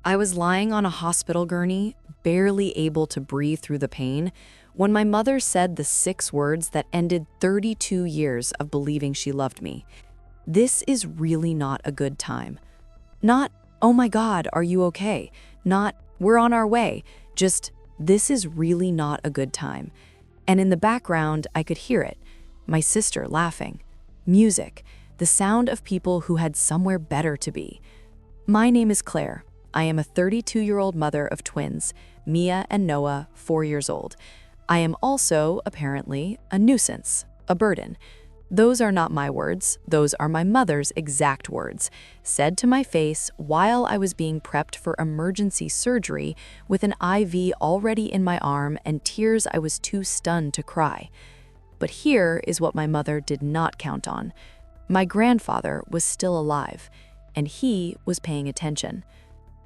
I was lying on a hospital gurney, barely able to breathe through the pain, when my mother said the 6 words that ended 32 years of believing she loved me. This is really not a good time. Not, oh my God, are you okay? Not, we're on our way. Just, this is really not a good time. And in the background, I could hear it, my sister laughing. Music, the sound of people who had somewhere better to be. My name is Claire. I am a 32-year-old mother of twins, Mia and Noah, 4 years old. I am also, apparently, a nuisance, a burden. Those are not my words, those are my mother's exact words, said to my face while I was being prepped for emergency surgery with an IV already in my arm and tears I was too stunned to cry. But here is what my mother did not count on. My grandfather was still alive, and he was paying attention.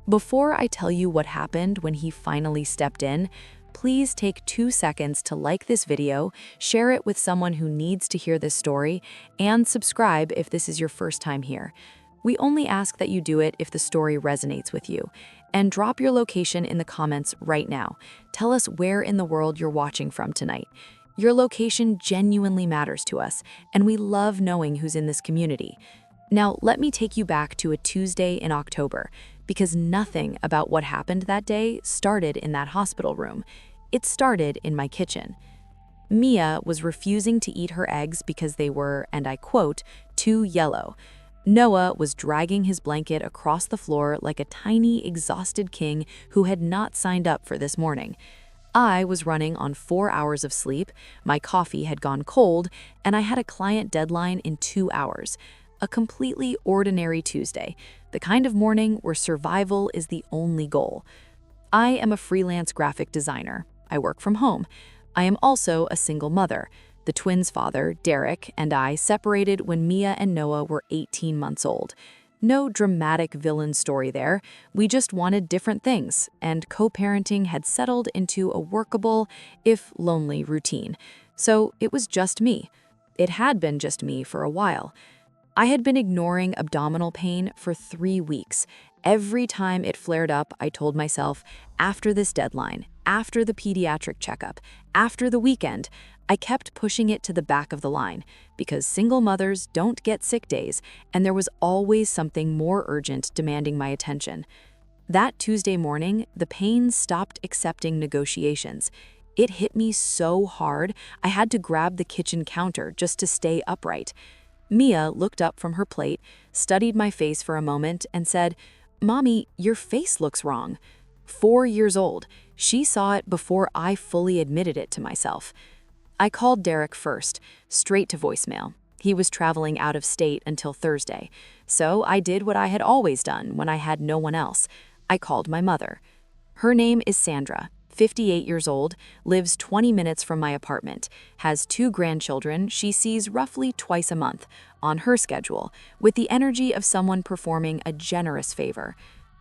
Before I tell you what happened when he finally stepped in, please take 2 seconds to like this video, share it with someone who needs to hear this story, and subscribe if this is your first time here. We only ask that you do it if the story resonates with you. And drop your location in the comments right now. Tell us where in the world you're watching from tonight. Your location genuinely matters to us, and we love knowing who's in this community. Now, let me take you back to a Tuesday in October, because nothing about what happened that day started in that hospital room. It started in my kitchen. Mia was refusing to eat her eggs because they were, and I quote, too yellow. Noah was dragging his blanket across the floor like a tiny, exhausted king who had not signed up for this morning. I was running on 4 hours of sleep, my coffee had gone cold, and I had a client deadline in 2 hours. A completely ordinary Tuesday, the kind of morning where survival is the only goal. I am a freelance graphic designer. I work from home. I am also a single mother. The twins' father, Derek, and I separated when Mia and Noah were 18 months old. No dramatic villain story there. We just wanted different things, and co-parenting had settled into a workable, if lonely, routine. So it was just me. It had been just me for a while. I had been ignoring abdominal pain for 3 weeks. Every time it flared up, I told myself, after this deadline, after the pediatric checkup, after the weekend, I kept pushing it to the back of the line because single mothers don't get sick days, and there was always something more urgent demanding my attention. That Tuesday morning, the pain stopped accepting negotiations. It hit me so hard, I had to grab the kitchen counter just to stay upright. Mia looked up from her plate, studied my face for a moment, and said, "Mommy, your face looks wrong." 4 years old, she saw it before I fully admitted it to myself. I called Derek first, straight to voicemail. He was traveling out of state until Thursday, so I did what I had always done when I had no one else. I called my mother. Her name is Sandra. 58 years old, lives 20 minutes from my apartment, has 2 grandchildren she sees roughly twice a month, on her schedule, with the energy of someone performing a generous favor.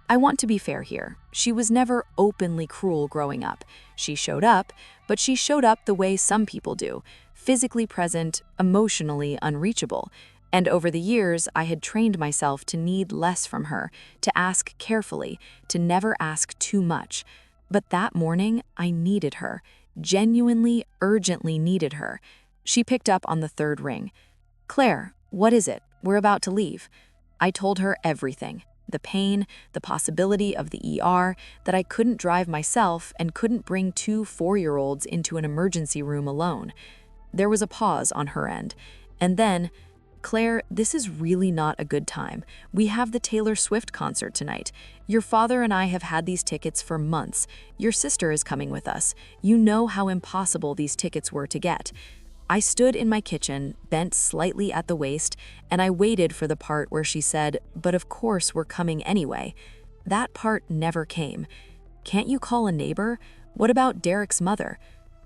I want to be fair here. She was never openly cruel growing up. She showed up, but she showed up the way some people do, physically present, emotionally unreachable. And over the years, I had trained myself to need less from her, to ask carefully, to never ask too much. But that morning, I needed her, genuinely, urgently needed her. She picked up on the 3rd ring. "Claire, what is it? We're about to leave." I told her everything. The pain, the possibility of the ER, that I couldn't drive myself and couldn't bring 2 4-year-olds into an emergency room alone. There was a pause on her end. And then, "Claire, this is really not a good time. We have the Taylor Swift concert tonight. Your father and I have had these tickets for months. Your sister is coming with us. You know how impossible these tickets were to get." I stood in my kitchen, bent slightly at the waist, and I waited for the part where she said, "But of course we're coming anyway." That part never came. "Can't you call a neighbor? What about Derek's mother?"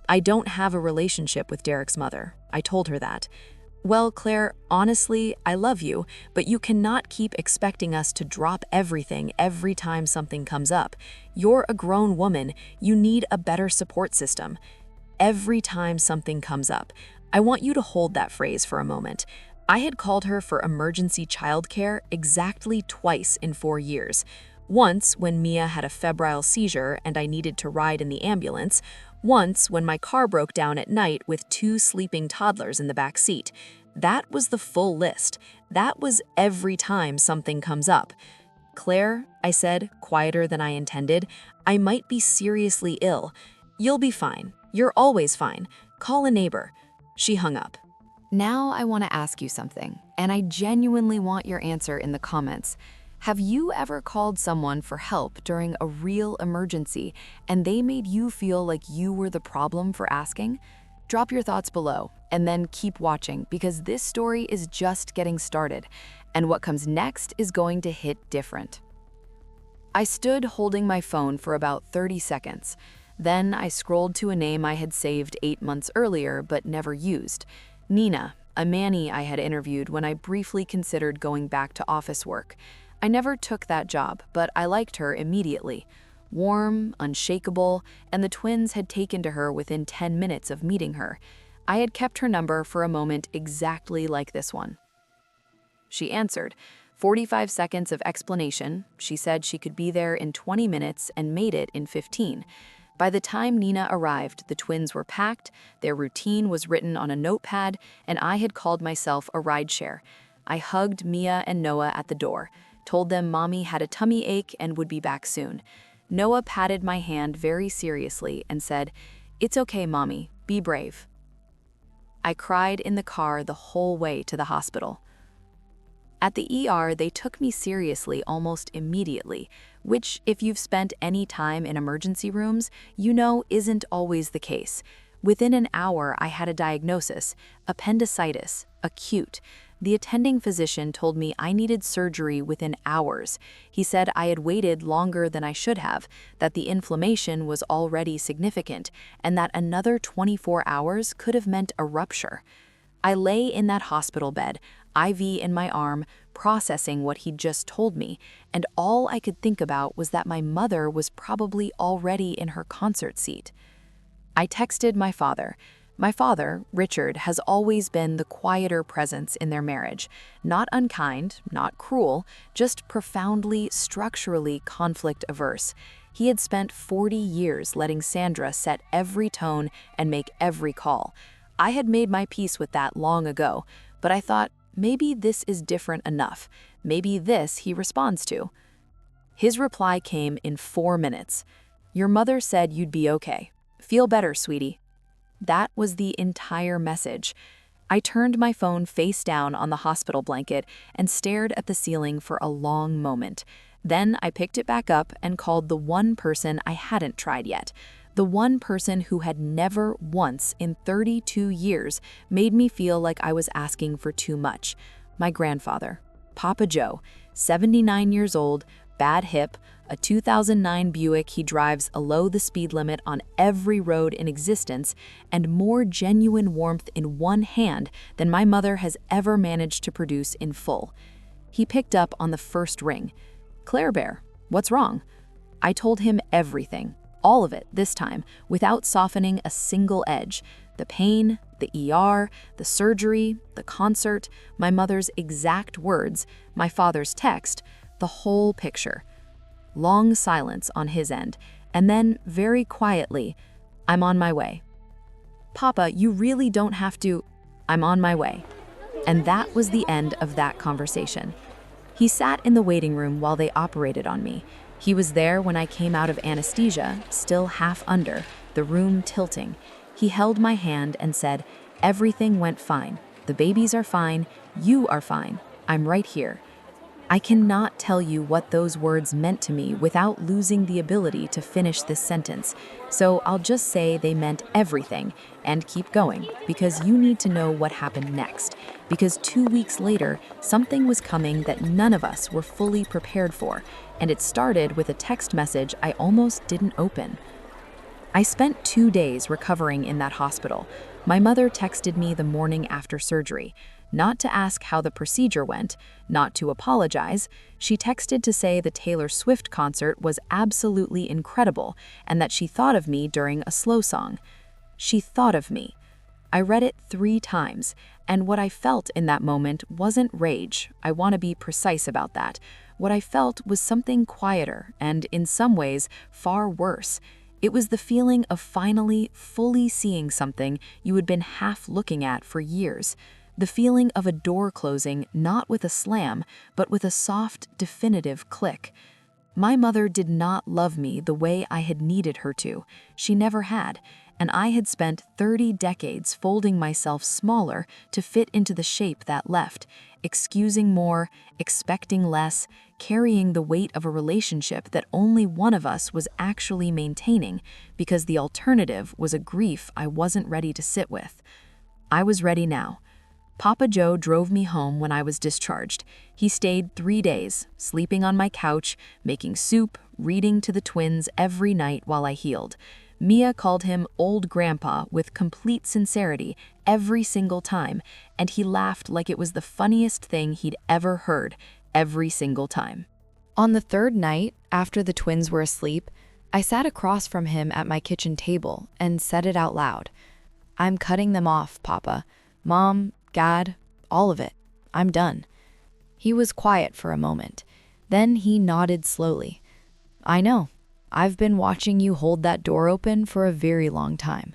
"I don't have a relationship with Derek's mother." I told her that. "Well, Claire, honestly, I love you, but you cannot keep expecting us to drop everything every time something comes up. You're a grown woman. You need a better support system." Every time something comes up. I want you to hold that phrase for a moment. I had called her for emergency childcare exactly twice in 4 years. Once when Mia had a febrile seizure and I needed to ride in the ambulance. Once when my car broke down at night with 2 sleeping toddlers in the back seat. That was the full list. That was every time something comes up. "Claire," I said, quieter than I intended, "I might be seriously ill. You'll be fine. You're always fine. Call a neighbor." She hung up. Now I want to ask you something, and I genuinely want your answer in the comments. Have you ever called someone for help during a real emergency and they made you feel like you were the problem for asking? Drop your thoughts below and then keep watching because this story is just getting started, and what comes next is going to hit different. I stood holding my phone for about 30 seconds. Then I scrolled to a name I had saved 8 months earlier but never used. Nina, a manny I had interviewed when I briefly considered going back to office work. I never took that job, but I liked her immediately. Warm, unshakable, and the twins had taken to her within 10 minutes of meeting her. I had kept her number for a moment exactly like this one. She answered. 45 seconds of explanation. She said she could be there in 20 minutes and made it in 15. By the time Nina arrived, the twins were packed, their routine was written on a notepad, and I had called myself a rideshare. I hugged Mia and Noah at the door, told them Mommy had a tummy ache and would be back soon. Noah patted my hand very seriously and said, "It's okay, Mommy, be brave." I cried in the car the whole way to the hospital. At the ER, they took me seriously almost immediately, which, if you've spent any time in emergency rooms, you know isn't always the case. Within an hour, I had a diagnosis, appendicitis, acute. The attending physician told me I needed surgery within hours. He said I had waited longer than I should have, that the inflammation was already significant, and that another 24 hours could have meant a rupture. I lay in that hospital bed, IV in my arm, processing what he'd just told me, and all I could think about was that my mother was probably already in her concert seat. I texted my father. My father, Richard, has always been the quieter presence in their marriage. Not unkind, not cruel, just profoundly, structurally conflict-averse. He had spent 40 years letting Sandra set every tone and make every call. I had made my peace with that long ago, but I thought, maybe this is different enough. Maybe this he responds to. His reply came in 4 minutes. "Your mother said you'd be okay. Feel better, sweetie." That was the entire message. I turned my phone face down on the hospital blanket and stared at the ceiling for a long moment. Then I picked it back up and called the one person I hadn't tried yet. The one person who had never once in 32 years made me feel like I was asking for too much. My grandfather, Papa Joe, 79 years old, bad hip, a 2009 Buick he drives below the speed limit on every road in existence, and more genuine warmth in one hand than my mother has ever managed to produce in full. He picked up on the first ring. "Claire Bear, what's wrong?" I told him everything. All of it this time, without softening a single edge. The pain, the ER, the surgery, the concert, my mother's exact words, my father's text, the whole picture. Long silence on his end, and then, very quietly, "I'm on my way." "Papa, you really don't have to." "I'm on my way." And that was the end of that conversation. He sat in the waiting room while they operated on me. He was there when I came out of anesthesia, still half under, the room tilting. He held my hand and said, "Everything went fine. The babies are fine. You are fine. I'm right here." I cannot tell you what those words meant to me without losing the ability to finish this sentence. So I'll just say they meant everything and keep going, because you need to know what happened next. Because 2 weeks later, something was coming that none of us were fully prepared for, and it started with a text message I almost didn't open. I spent 2 days recovering in that hospital. My mother texted me the morning after surgery. Not to ask how the procedure went, not to apologize. She texted to say the Taylor Swift concert was absolutely incredible and that she thought of me during a slow song. She thought of me. I read it 3 times, and what I felt in that moment wasn't rage. I want to be precise about that. What I felt was something quieter and, in some ways, far worse. It was the feeling of finally, fully seeing something you had been half looking at for years. The feeling of a door closing not with a slam, but with a soft, definitive click. My mother did not love me the way I had needed her to. She never had, and I had spent 30 decades folding myself smaller to fit into the shape that left, excusing more, expecting less, carrying the weight of a relationship that only one of us was actually maintaining, because the alternative was a grief I wasn't ready to sit with. I was ready now. Papa Joe drove me home when I was discharged. He stayed 3 days, sleeping on my couch, making soup, reading to the twins every night while I healed. Mia called him Old Grandpa with complete sincerity every single time, and he laughed like it was the funniest thing he'd ever heard every single time. On the third night, after the twins were asleep, I sat across from him at my kitchen table and said it out loud. "I'm cutting them off, Papa. Mom, God, all of it. I'm done." He was quiet for a moment. Then he nodded slowly. "I know. I've been watching you hold that door open for a very long time.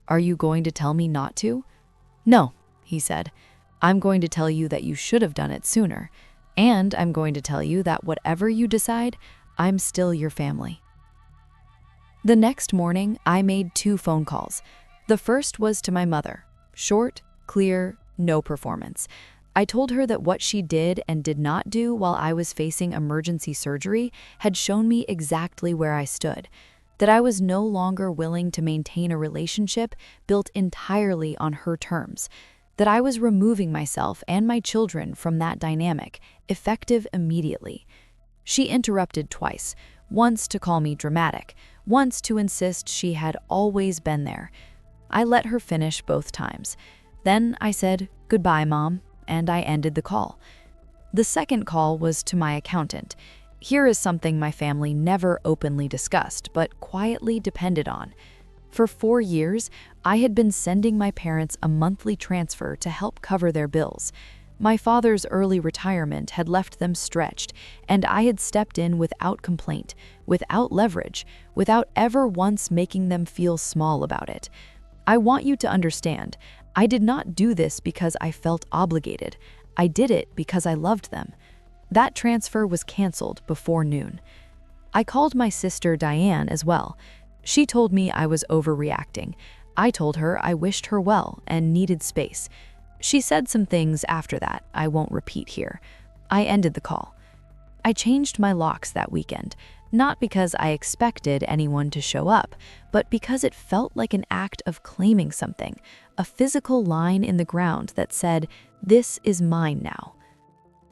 Are you going to tell me not to?" "No," he said. "I'm going to tell you that you should have done it sooner. And I'm going to tell you that whatever you decide, I'm still your family." The next morning, I made 2 phone calls. The first was to my mother. Short, clear, no performance. I told her that what she did and did not do while I was facing emergency surgery had shown me exactly where I stood, that I was no longer willing to maintain a relationship built entirely on her terms, that I was removing myself and my children from that dynamic, effective immediately. She interrupted twice, once to call me dramatic, once to insist she had always been there. I let her finish both times. Then I said, "Goodbye, Mom," and I ended the call. The second call was to my accountant. Here is something my family never openly discussed, but quietly depended on. For 4 years, I had been sending my parents a monthly transfer to help cover their bills. My father's early retirement had left them stretched, and I had stepped in without complaint, without leverage, without ever once making them feel small about it. I want you to understand, I did not do this because I felt obligated. I did it because I loved them. That transfer was canceled before noon. I called my sister Diane as well. She told me I was overreacting. I told her I wished her well and needed space. She said some things after that I won't repeat here. I ended the call. I changed my locks that weekend, not because I expected anyone to show up, but because it felt like an act of claiming something, a physical line in the ground that said, "This is mine now."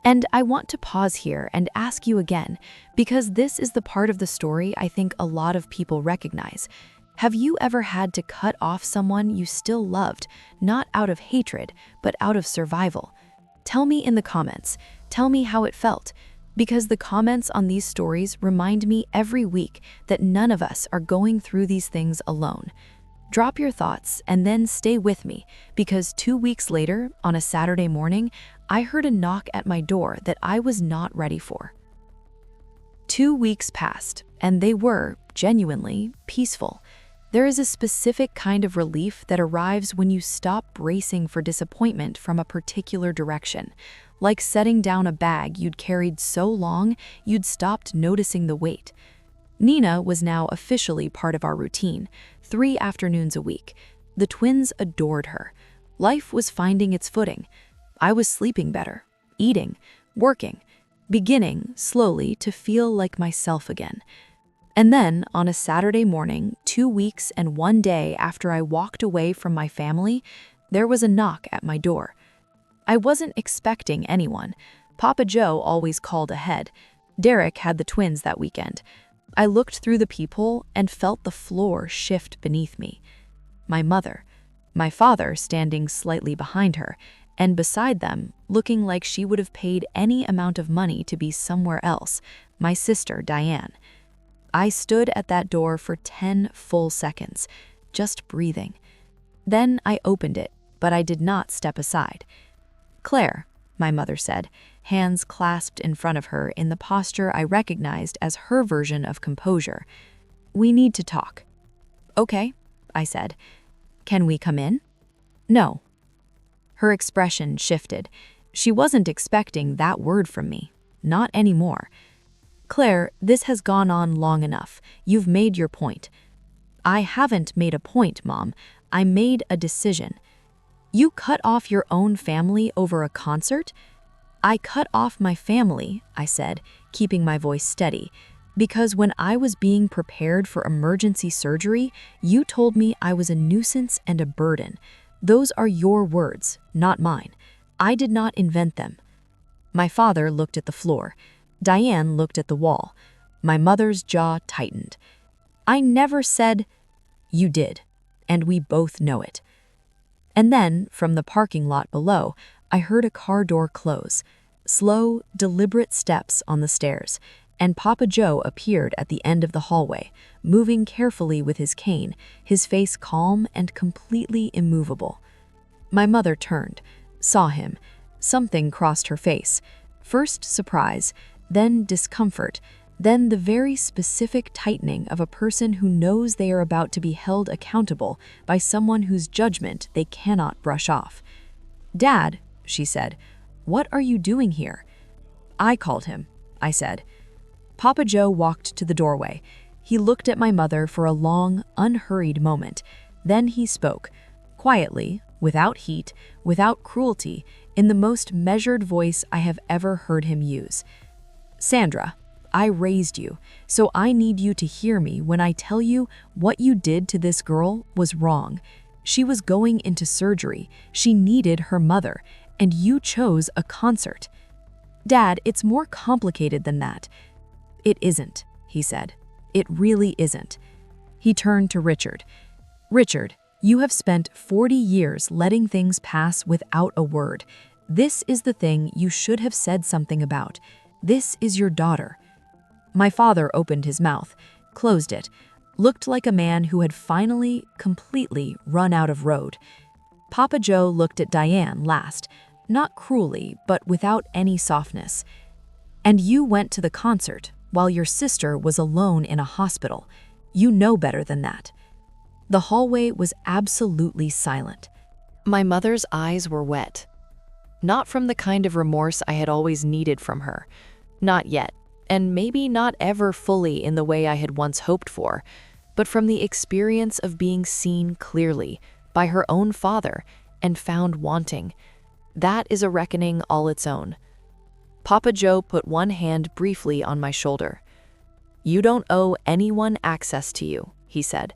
And I want to pause here and ask you again, because this is the part of the story I think a lot of people recognize. Have you ever had to cut off someone you still loved, not out of hatred, but out of survival? Tell me in the comments. Tell me how it felt. Because the comments on these stories remind me every week that none of us are going through these things alone. Drop your thoughts and then stay with me, because 2 weeks later, on a Saturday morning, I heard a knock at my door that I was not ready for. 2 weeks passed, and they were, genuinely, peaceful. There is a specific kind of relief that arrives when you stop bracing for disappointment from a particular direction, like setting down a bag you'd carried so long you'd stopped noticing the weight. Nina was now officially part of our routine, 3 afternoons a week. The twins adored her. Life was finding its footing. I was sleeping better, eating, working, beginning, slowly, to feel like myself again. And then, on a Saturday morning, 2 weeks and 1 day after I walked away from my family, there was a knock at my door. I wasn't expecting anyone. Papa Joe always called ahead. Derek had the twins that weekend. I looked through the peephole and felt the floor shift beneath me. My mother, my father standing slightly behind her, and beside them, looking like she would have paid any amount of money to be somewhere else, my sister Diane. I stood at that door for 10 full seconds, just breathing. Then I opened it, but I did not step aside. "Claire," my mother said, hands clasped in front of her in the posture I recognized as her version of composure. "We need to talk." "Okay," I said. "Can we come in?" "No." Her expression shifted. She wasn't expecting that word from me. Not anymore. "Claire, this has gone on long enough. You've made your point." "I haven't made a point, Mom. I made a decision." "You cut off your own family over a concert?" "I cut off my family," I said, keeping my voice steady, "because when I was being prepared for emergency surgery, you told me I was a nuisance and a burden. Those are your words, not mine. I did not invent them." My father looked at the floor. Diane looked at the wall. My mother's jaw tightened. "I never said—" "You did, and we both know it." And then, from the parking lot below, I heard a car door close. Slow, deliberate steps on the stairs, and Papa Joe appeared at the end of the hallway, moving carefully with his cane, his face calm and completely immovable. My mother turned, saw him. Something crossed her face. First surprise, then discomfort, then the very specific tightening of a person who knows they are about to be held accountable by someone whose judgment they cannot brush off. "Dad," she said, "what are you doing here?" "I called him," I said. Papa Joe walked to the doorway. He looked at my mother for a long, unhurried moment. Then he spoke, quietly, without heat, without cruelty, in the most measured voice I have ever heard him use. "Sandra, I raised you, so I need you to hear me when I tell you what you did to this girl was wrong. She was going into surgery. She needed her mother, and you chose a concert." "Dad, it's more complicated than that." "It isn't," he said. "It really isn't." He turned to Richard. "Richard, you have spent 40 years letting things pass without a word. This is the thing you should have said something about. This is your daughter." My father opened his mouth, closed it, looked like a man who had finally, completely run out of road. Papa Joe looked at Diane last, not cruelly, but without any softness. "And you went to the concert while your sister was alone in a hospital. You know better than that." The hallway was absolutely silent. My mother's eyes were wet. Not from the kind of remorse I had always needed from her. Not yet, and maybe not ever fully in the way I had once hoped for, but from the experience of being seen clearly by her own father and found wanting. That is a reckoning all its own. Papa Joe put one hand briefly on my shoulder. "You don't owe anyone access to you," he said.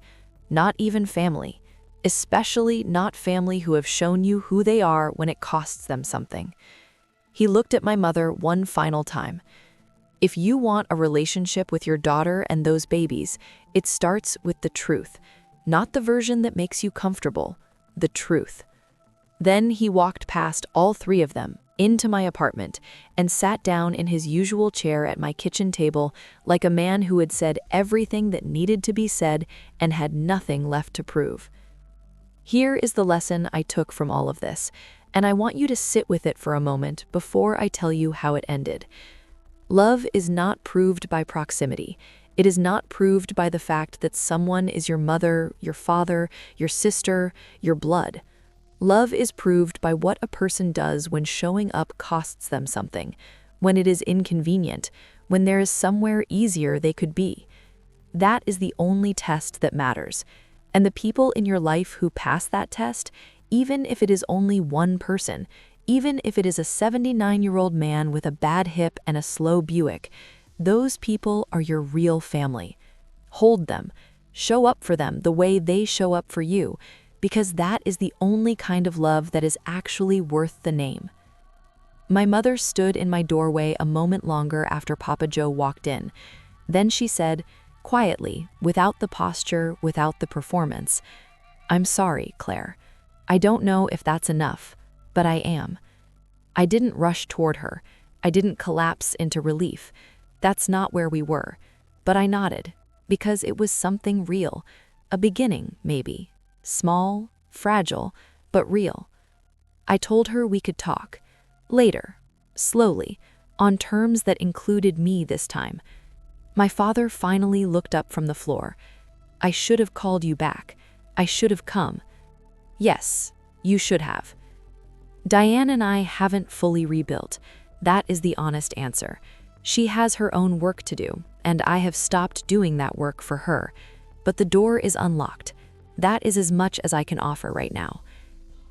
"Not even family. Especially not family who have shown you who they are when it costs them something." He looked at my mother one final time. "If you want a relationship with your daughter and those babies, it starts with the truth. Not the version that makes you comfortable. The truth." Then he walked past all three of them, into my apartment, and sat down in his usual chair at my kitchen table like a man who had said everything that needed to be said and had nothing left to prove. Here is the lesson I took from all of this, and I want you to sit with it for a moment before I tell you how it ended. Love is not proved by proximity. It is not proved by the fact that someone is your mother, your father, your sister, your blood. Love is proved by what a person does when showing up costs them something, when it is inconvenient, when there is somewhere easier they could be. That is the only test that matters. And the people in your life who pass that test, even if it is only one person, even if it is a 79-year-old man with a bad hip and a slow Buick, those people are your real family. Hold them. Show up for them the way they show up for you, because that is the only kind of love that is actually worth the name. My mother stood in my doorway a moment longer after Papa Joe walked in. Then she said, quietly, without the posture, without the performance, "I'm sorry, Claire. I don't know if that's enough, but I am." I didn't rush toward her. I didn't collapse into relief. That's not where we were. But I nodded, because it was something real. A beginning, maybe. Small, fragile, but real. I told her we could talk. Later, slowly, on terms that included me this time. My father finally looked up from the floor. I should have called you back. I should have come. Yes, you should have. Diane and I haven't fully rebuilt. That is the honest answer. She has her own work to do, and I have stopped doing that work for her. But the door is unlocked. That is as much as I can offer right now.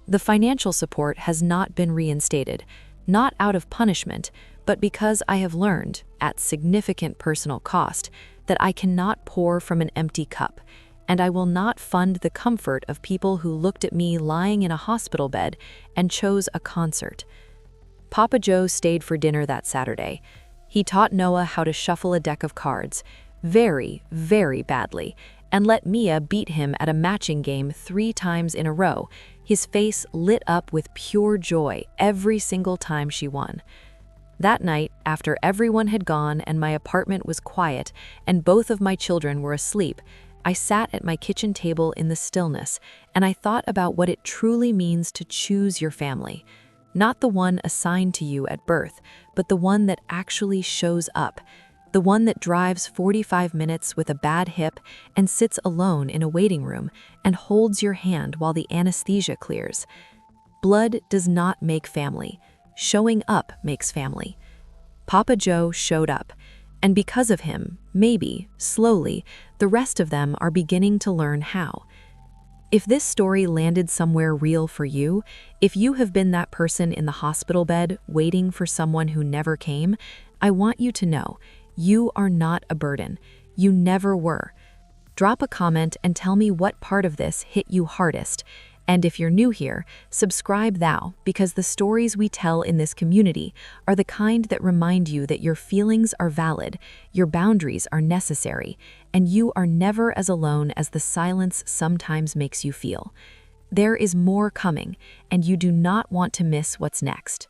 The financial support has not been reinstated, not out of punishment, but because I have learned, at significant personal cost, that I cannot pour from an empty cup, and I will not fund the comfort of people who looked at me lying in a hospital bed and chose a concert. Papa Joe stayed for dinner that Saturday. He taught Noah how to shuffle a deck of cards, very, very badly, and let Mia beat him at a matching game 3 times in a row, his face lit up with pure joy every single time she won. That night, after everyone had gone and my apartment was quiet and both of my children were asleep, I sat at my kitchen table in the stillness, and I thought about what it truly means to choose your family. Not the one assigned to you at birth, but the one that actually shows up. The one that drives 45 minutes with a bad hip and sits alone in a waiting room and holds your hand while the anesthesia clears. Blood does not make family. Showing up makes family. Papa Joe showed up, and because of him, maybe, slowly, the rest of them are beginning to learn how. If this story landed somewhere real for you, if you have been that person in the hospital bed waiting for someone who never came, I want you to know, you are not a burden. You never were. Drop a comment and tell me what part of this hit you hardest. And if you're new here, subscribe now, because the stories we tell in this community are the kind that remind you that your feelings are valid, your boundaries are necessary, and you are never as alone as the silence sometimes makes you feel. There is more coming, and you do not want to miss what's next.